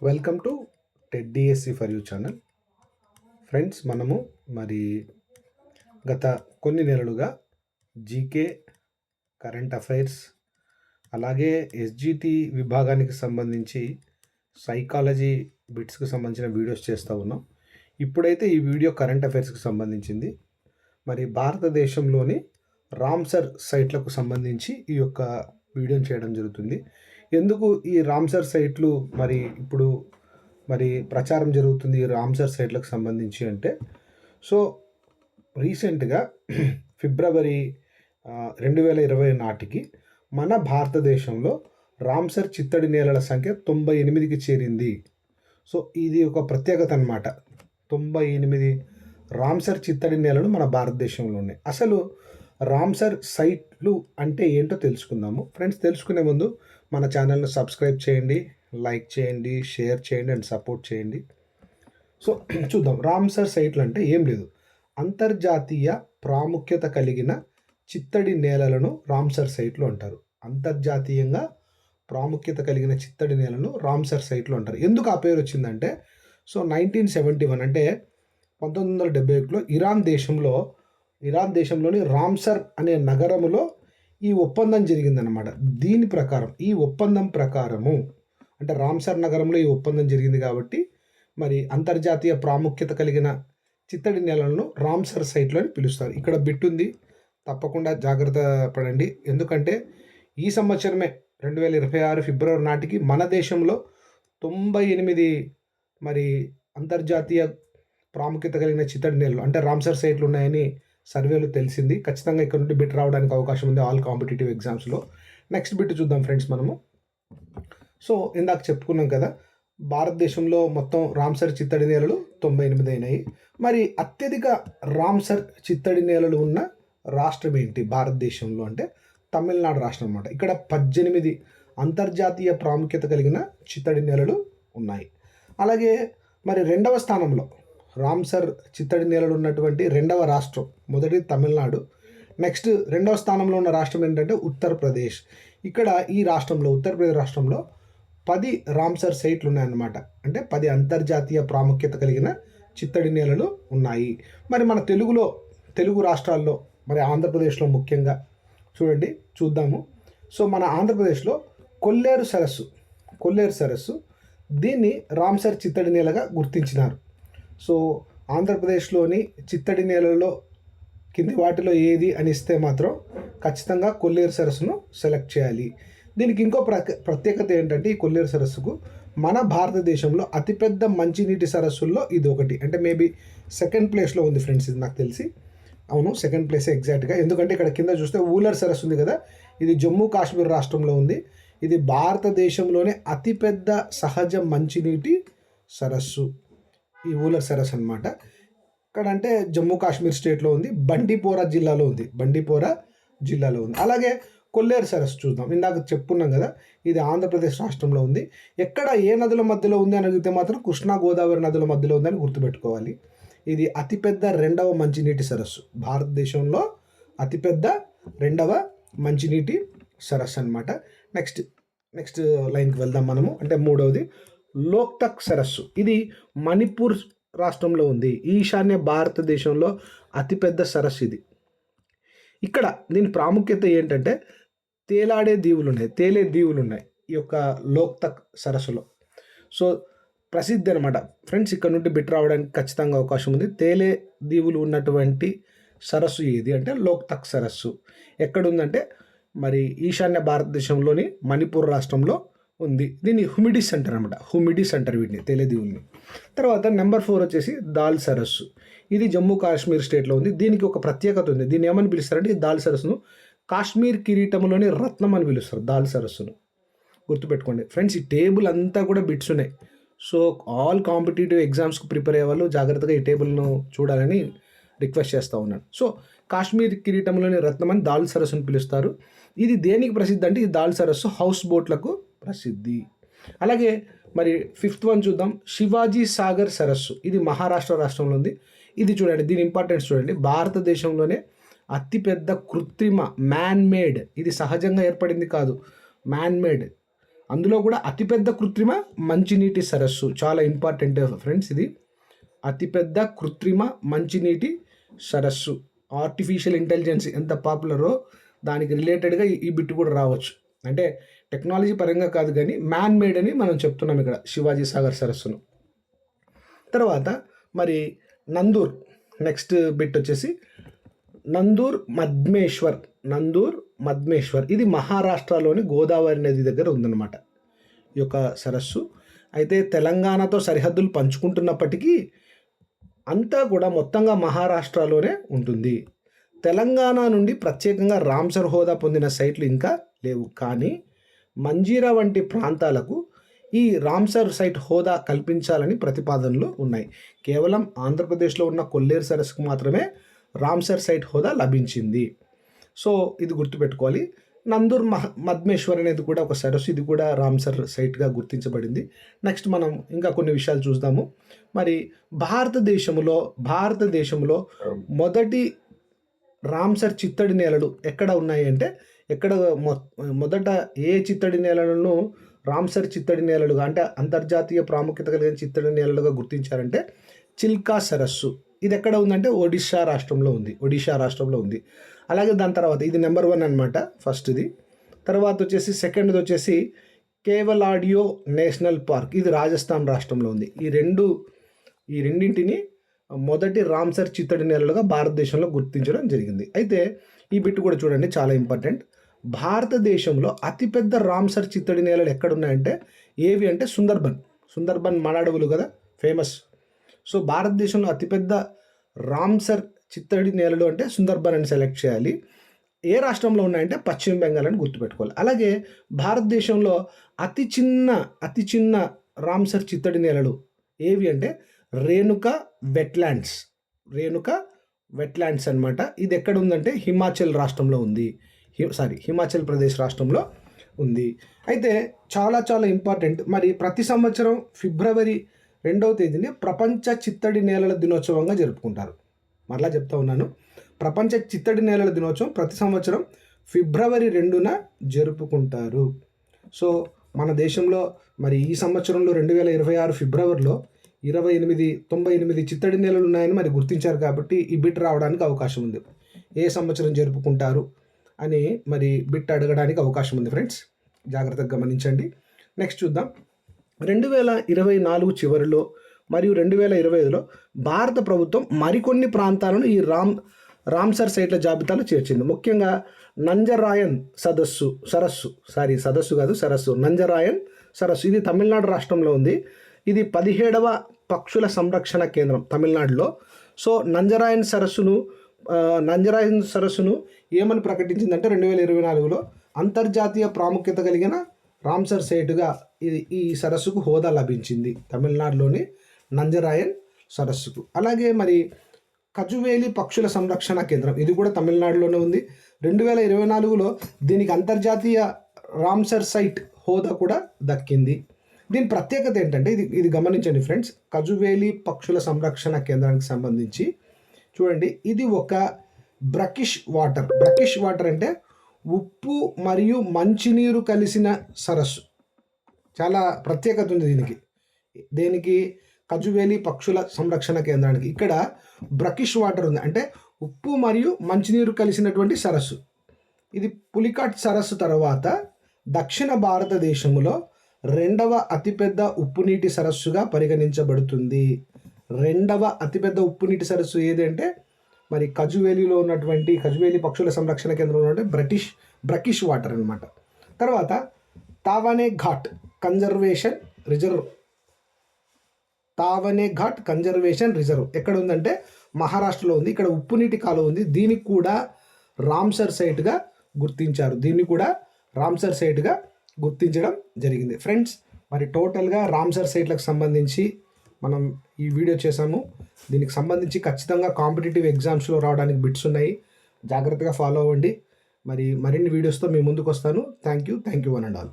Welcome to Ted DSC for you channel. Friends, మనము మరి గత కొన్ని నెలలుగా జీకే, కరెంట్ అఫైర్స్, అలాగే ఎస్జిటి విభాగానికి సంబంధించి సైకాలజీ బిట్స్కి సంబంధించిన వీడియోస్ చేస్తూ ఉన్నాం. ఇప్పుడైతే ఈ వీడియో కరెంట్ అఫైర్స్కి సంబంధించింది. మరి భారతదేశంలోని రామ్సర్ సైట్లకు సంబంధించి ఈ యొక్క వీడియోని చేయడం జరుగుతుంది. ఎందుకు ఈ రామ్సర్ సైట్లు ఇప్పుడు ప్రచారం జరుగుతుంది ఈ రామ్సర్ సైట్లకు సంబంధించి అంటే, సో రీసెంట్గా ఫిబ్రవరి 2020 నాటికి మన భారతదేశంలో రామ్సర్ చిత్తడి నేలల సంఖ్య 98కి చేరింది. సో ఇది ఒక ప్రత్యేకత అన్నమాట. 98 రామ్సర్ చిత్తడి నేలలు మన భారతదేశంలో ఉన్నాయి. అసలు రామ్సర్ సైట్లు అంటే ఏంటో తెలుసుకుందాము. ఫ్రెండ్స్, తెలుసుకునే ముందు మన ఛానల్ని సబ్స్క్రైబ్ చేయండి, లైక్ చేయండి, షేర్ చేయండి అండ్ సపోర్ట్ చేయండి. సో చూద్దాం, రామ్సర్ సైట్లు అంటే ఏం లేదు, అంతర్జాతీయ ప్రాముఖ్యత కలిగిన చిత్తడి నేలలను రామ్సర్ సైట్లు అంటారు. అంతర్జాతీయంగా ప్రాముఖ్యత కలిగిన చిత్తడి నేలను రామ్సర్ సైట్లు అంటారు. ఎందుకు ఆ పేరు వచ్చిందంటే, సో 1971 అంటే 1971లో ఇరాన్ దేశంలోని రామ్సర్ అనే నగరములో ఈ ఒప్పందం జరిగిందనమాట. దీని ప్రకారం, ఈ ఒప్పందం ప్రకారము అంటే రామ్సర్ నగరంలో ఈ ఒప్పందం జరిగింది కాబట్టి మరి అంతర్జాతీయ ప్రాముఖ్యత కలిగిన చిత్తడి నేలలను రామ్సర్ సైట్లు అని పిలుస్తారు. ఇక్కడ బిట్ ఉంది, తప్పకుండా జాగ్రత్త పడండి. ఎందుకంటే ఈ సంవత్సరమే 2026 ఫిబ్రవరి నాటికి మన దేశంలో 98 మరి అంతర్జాతీయ ప్రాముఖ్యత కలిగిన చిత్తడి నేలలు అంటే రామ్సర్ సైట్లు ఉన్నాయని సర్వేలు తెలిసింది. ఖచ్చితంగా ఇక్కడ నుండి బిట్ రావడానికి అవకాశం ఉంది ఆల్ కాంపిటేటివ్ ఎగ్జామ్స్లో. నెక్స్ట్ బిట్ చూద్దాం ఫ్రెండ్స్ మనము. సో ఇందాక చెప్పుకున్నాం కదా, భారతదేశంలో మొత్తం రామ్సర్ చిత్తడి నేలలు 98 అయినాయి. మరి అత్యధిక రామ్సర్ చిత్తడి నేలలు ఉన్న రాష్ట్రం ఏంటి భారతదేశంలో అంటే తమిళనాడు రాష్ట్రం అన్నమాట. ఇక్కడ 18 అంతర్జాతీయ ప్రాముఖ్యత కలిగిన చిత్తడి నేలలు ఉన్నాయి. అలాగే మరి రెండవ స్థానంలో రామ్సర్ చిత్తడి నేలలు ఉన్నటువంటి రెండవ రాష్ట్రం, మొదటి తమిళనాడు, నెక్స్ట్ రెండవ స్థానంలో ఉన్న రాష్ట్రం ఏంటంటే ఉత్తరప్రదేశ్. ఇక్కడ ఈ రాష్ట్రంలో, ఉత్తరప్రదేశ్ రాష్ట్రంలో 10 రామ్సర్ సైట్లు ఉన్నాయన్నమాట. అంటే 10 అంతర్జాతీయ ప్రాముఖ్యత కలిగిన చిత్తడి నేలలు ఉన్నాయి. మరి మన తెలుగు రాష్ట్రాల్లో, మరి ఆంధ్రప్రదేశ్లో ముఖ్యంగా చూద్దాము. సో మన ఆంధ్రప్రదేశ్లో కొల్లేరు సరస్సు దీన్ని రామ్సర్ చిత్తడి నేలగా గుర్తించినారు. సో ఆంధ్రప్రదేశ్లోని చిత్తడి నేలల్లో కింది వాటిలో ఏది అని ఇస్తే మాత్రం ఖచ్చితంగా కొల్లేరు సరస్సును సెలెక్ట్ చేయాలి. దీనికి ఇంకో ప్రత్యేకత ఏంటంటే, ఈ కొల్లేరు సరస్సుకు మన భారతదేశంలో అతిపెద్ద మంచినీటి సరస్సుల్లో ఇది ఒకటి. అంటే మేబీ సెకండ్ ప్లేస్లో ఉంది ఫ్రెండ్స్, ఇది నాకు తెలిసి. అవును, సెకండ్ ప్లేసే ఎగ్జాక్ట్గా. ఎందుకంటే ఇక్కడ కింద చూస్తే ఊలర్ సరస్సు ఉంది కదా, ఇది జమ్మూ కాశ్మీర్ రాష్ట్రంలో ఉంది. ఇది భారతదేశంలోనే అతిపెద్ద సహజ మంచినీటి సరస్సు ఈ ఊలర్ సరస్సు అనమాట. ఇక్కడ అంటే జమ్మూ కాశ్మీర్ స్టేట్లో ఉంది, బండిపోరా జిల్లాలో ఉంది. అలాగే కొల్లేరు సరస్సు చూద్దాం. ఇందాక చెప్పుకున్నాం కదా, ఇది ఆంధ్రప్రదేశ్ రాష్ట్రంలో ఉంది. ఎక్కడ ఏ నదుల మధ్యలో ఉంది అని అడిగితే మాత్రం కృష్ణా గోదావరి నదుల మధ్యలో ఉందని గుర్తుపెట్టుకోవాలి. ఇది అతిపెద్ద రెండవ మంచినీటి సరస్సు, భారతదేశంలో అతిపెద్ద రెండవ మంచినీటి సరస్సు అనమాట. నెక్స్ట్ లైన్కి వెళ్దాం మనము. అంటే మూడవది లోక్తక్ సరస్సు. ఇది మణిపూర్ రాష్ట్రంలో ఉంది. ఈశాన్య భారతదేశంలో అతిపెద్ద సరస్సు ఇది. ఇక్కడ దీని ప్రాముఖ్యత ఏంటంటే తేలే దీవులు ఉన్నాయి ఈ యొక్క లోక్తక్ సరస్సులో. సో ప్రసిద్ధి అనమాట ఫ్రెండ్స్. ఇక్కడ నుండి బిట్ రావడానికి ఖచ్చితంగా అవకాశం ఉంది. తేలే దీవులు ఉన్నటువంటి సరస్సు ఏది అంటే లోక్తక్ సరస్సు. ఎక్కడుందంటే మరి ఈశాన్య భారతదేశంలోని మణిపూర్ రాష్ట్రంలో ఉంది. దీన్ని హ్యూమిడిస్ అంటారు వీటిని, తేలేదీవుల్ని. తర్వాత నెంబర్ 4 వచ్చేసి దాల్ సరస్సు. ఇది జమ్మూ కాశ్మీర్ స్టేట్లో ఉంది. దీనికి ఒక ప్రత్యేకత ఉంది. దీన్ని ఏమని పిలుస్తారంటే, ఈ దాల్ సరస్సును కాశ్మీర్ కిరీటంలోని రత్నం అని పిలుస్తారు, దాల్ సరస్సును. గుర్తుపెట్టుకోండి ఫ్రెండ్స్, ఈ టేబుల్ అంతా కూడా బిట్స్ ఉన్నాయి. సో ఆల్ కాంపిటేటివ్ ఎగ్జామ్స్కి ప్రిపేర్ అయ్యే వాళ్ళు జాగ్రత్తగా ఈ టేబుల్ను చూడాలని రిక్వెస్ట్ చేస్తూ ఉన్నాను. సో కాశ్మీర్ కిరీటంలోని రత్నం అని దాల్ సరస్సును పిలుస్తారు. ఇది దేనికి ప్రసిద్ధి అంటే, ఈ దాల్ సరస్సు హౌస్ బోట్లకు ప్రసిద్ధి. అలాగే మరి 5th వన్ చూద్దాం. శివాజీ సాగర్ సరస్సు. ఇది మహారాష్ట్ర రాష్ట్రంలో ఉంది. ఇది చూడండి, దీని ఇంపార్టెన్స్ చూడండి. భారతదేశంలోనే అతిపెద్ద కృత్రిమ మ్యాన్ మేడ్, ఇది సహజంగా ఏర్పడింది కాదు, మ్యాన్ మేడ్ అందులో కూడా అతిపెద్ద కృత్రిమ మంచినీటి సరస్సు చాలా ఇంపార్టెంట్ ఫ్రెండ్స్. ఇది అతిపెద్ద కృత్రిమ మంచినీటి సరస్సు. ఆర్టిఫిషియల్ ఇంటెలిజెన్స్ ఎంత పాపులరో దానికి రిలేటెడ్గా ఈ బిట్ కూడా రావచ్చు. అంటే టెక్నాలజీ పరంగా కాదు కానీ మ్యాన్ మేడ్ అని మనం చెప్తున్నాం ఇక్కడ శివాజీ సాగర్ సరస్సును. తర్వాత మరి నందూర్ నెక్స్ట్ బిట్ వచ్చేసి నందూర్ మద్మేశ్వర్. ఇది మహారాష్ట్రలోని గోదావరి నది దగ్గర ఉందన్నమాట ఈ యొక్క సరస్సు. అయితే తెలంగాణతో సరిహద్దులు పంచుకుంటున్నప్పటికీ అంతా కూడా మొత్తంగా మహారాష్ట్రలోనే ఉంటుంది. తెలంగాణ నుండి ప్రత్యేకంగా రామ్సర్ హోదా పొందిన సైట్లు ఇంకా లేవు. కానీ మంజీరా వంటి ప్రాంతాలకు ఈ రామ్సర్ సైట్ హోదా కల్పించాలని ప్రతిపాదనలు ఉన్నాయి. కేవలం ఆంధ్రప్రదేశ్లో ఉన్న కొల్లేరు సరస్సుకు మాత్రమే రామ్సర్ సైట్ హోదా లభించింది. సో ఇది గుర్తుపెట్టుకోవాలి. నందూర్ మద్మేశ్వర్ అనేది కూడా ఒక సరస్సు. ఇది కూడా రామ్సర్ సైట్గా గుర్తించబడింది. నెక్స్ట్ మనం ఇంకా కొన్ని విషయాలు చూద్దాము. మరి భారతదేశంలో మొదటి రామ్సర్ చిత్తడి నేలలు ఎక్కడ ఉన్నాయి అంటే మొదట ఏ చిత్తడి నేలలను రామ్సర్ చిత్తడి నేలలుగా అంటే అంతర్జాతీయ ప్రాముఖ్యత కలిగిన చిత్తడి నేలలుగా గుర్తించారంటే చిల్కా సరస్సు. ఇది ఎక్కడ ఉందంటే ఒడిషా రాష్ట్రంలో ఉంది. అలాగే దాని తర్వాత ఇది నెంబర్ 1 అనమాట ఫస్ట్ది. తర్వాత వచ్చేసి సెకండ్ది వచ్చేసి కేవలాడియో నేషనల్ పార్క్. ఇది రాజస్థాన్ రాష్ట్రంలో ఉంది. ఈ రెండింటిని మొదటి రామ్సర్ చిత్తడి నేలలుగా భారతదేశంలో గుర్తించడం జరిగింది. అయితే ఈ బిట్ కూడా చూడండి చాలా ఇంపార్టెంట్. భారతదేశంలో అతిపెద్ద రామ్సర్ చిత్తడి నేలలు ఎక్కడున్నాయంటే ఏవి అంటే సుందర్బన్ మలాడవులు కదా ఫేమస్. సో భారతదేశంలో అతిపెద్ద రామ్సర్ చిత్తడి నేలలు అంటే సుందర్బన్ అని సెలెక్ట్ చేయాలి. ఏ రాష్ట్రంలో ఉన్నాయంటే పశ్చిమ బెంగాల్ అని గుర్తుపెట్టుకోవాలి. అలాగే భారతదేశంలో అతి చిన్న రామ్సర్ చిత్తడి నేలలు ఏవి అంటే రేణుకా వెట్లాండ్స్ అనమాట. ఇది ఎక్కడ ఉందంటే హిమాచల్ ప్రదేశ్ రాష్ట్రంలో ఉంది. అయితే చాలా చాలా ఇంపార్టెంట్. మరి ప్రతి సంవత్సరం ఫిబ్రవరి 2వ తేదీని ప్రపంచ చిత్తడి నేలల దినోత్సవంగా జరుపుకుంటారు. మరలా చెప్తా ఉన్నాను, ప్రపంచ చిత్తడి నేలల దినోత్సవం ప్రతి సంవత్సరం ఫిబ్రవరి 2న జరుపుకుంటారు. సో మన దేశంలో మరి ఈ సంవత్సరంలో 2026 ఫిబ్రవరిలో 98 చిత్తడి నేలలు ఉన్నాయని మరి గుర్తించారు. కాబట్టి ఈ బిట్ రావడానికి అవకాశం ఉంది. ఏ సంవత్సరం జరుపుకుంటారు అని మరి బిట్ అడగడానికి అవకాశం ఉంది ఫ్రెండ్స్, జాగ్రత్తగా గమనించండి. నెక్స్ట్ చూద్దాం. 2024 చివరిలో మరియు 2025లో భారత ప్రభుత్వం మరికొన్ని ప్రాంతాలను ఈ రామ్సర్ సైట్ల జాబితాలో చేర్చింది. ముఖ్యంగా నంజరాయన్ నంజరాయన్ సరస్సు. ఇది తమిళనాడు రాష్ట్రంలో ఉంది. ఇది 17వ పక్షుల సంరక్షణ కేంద్రం తమిళనాడులో. సో నంజరాయన్ సరస్సును ఏమని ప్రకటించిందంటే 2024లో అంతర్జాతీయ ప్రాముఖ్యత కలిగిన రామ్సర్ సైటుగా ఈ సరస్సుకు హోదా లభించింది తమిళనాడులోని నంజరాయన్ సరస్సుకు. అలాగే మరి కజువేలి పక్షుల సంరక్షణ కేంద్రం ఇది కూడా తమిళనాడులోనే ఉంది. 2024లో దీనికి అంతర్జాతీయ రామ్సర్ సైట్ హోదా కూడా దక్కింది. దీని ప్రత్యేకత ఏంటంటే ఇది గమనించండి ఫ్రెండ్స్. కజువేలి పక్షుల సంరక్షణ కేంద్రానికి సంబంధించి చూడండి, ఇది ఒక బ్రకిష్ వాటర్ అంటే ఉప్పు మరియు మంచినీరు కలిసిన సరస్సు. చాలా ప్రత్యేకత ఉంది దేనికి కజువేలి పక్షుల సంరక్షణ కేంద్రానికి. ఇక్కడ బ్రకిష్ వాటర్ ఉంది అంటే ఉప్పు మరియు మంచినీరు కలిసినటువంటి సరస్సు. ఇది పులికాట్ సరస్సు తర్వాత దక్షిణ భారతదేశంలో 2వ అతిపెద్ద ఉప్పునీటి సరస్సుగా పరిగణించబడుతుంది. 2వ అతిపెద్ద ఉప్పునీటి సరస్సు ఏది అంటే మరి కజువేలిలో ఉన్నటువంటి కజువేలి పక్షుల సంరక్షణ కేంద్రంలో ఉన్నటువంటి బ్రకిష్ వాటర్ అనమాట. తర్వాత తావనే ఘాట్ కన్జర్వేషన్ రిజర్వ్ ఎక్కడ ఉందంటే మహారాష్ట్రలో ఉంది. ఇక్కడ ఉప్పునీటి కాలువ ఉంది. దీనికి కూడా రామ్సర్ సైట్గా గుర్తించడం జరిగింది ఫ్రెండ్స్. మరి టోటల్గా రామ్సర్ సైట్లకు సంబంధించి మనం ఈ వీడియో చేసాము. దీనికి సంబంధించి ఖచ్చితంగా కాంపిటేటివ్ ఎగ్జామ్స్లో రావడానికి బిట్స్ ఉన్నాయి, జాగ్రత్తగా ఫాలో అవ్వండి. మరిన్ని వీడియోస్తో మీ ముందుకు వస్తాను. Thank you one and all.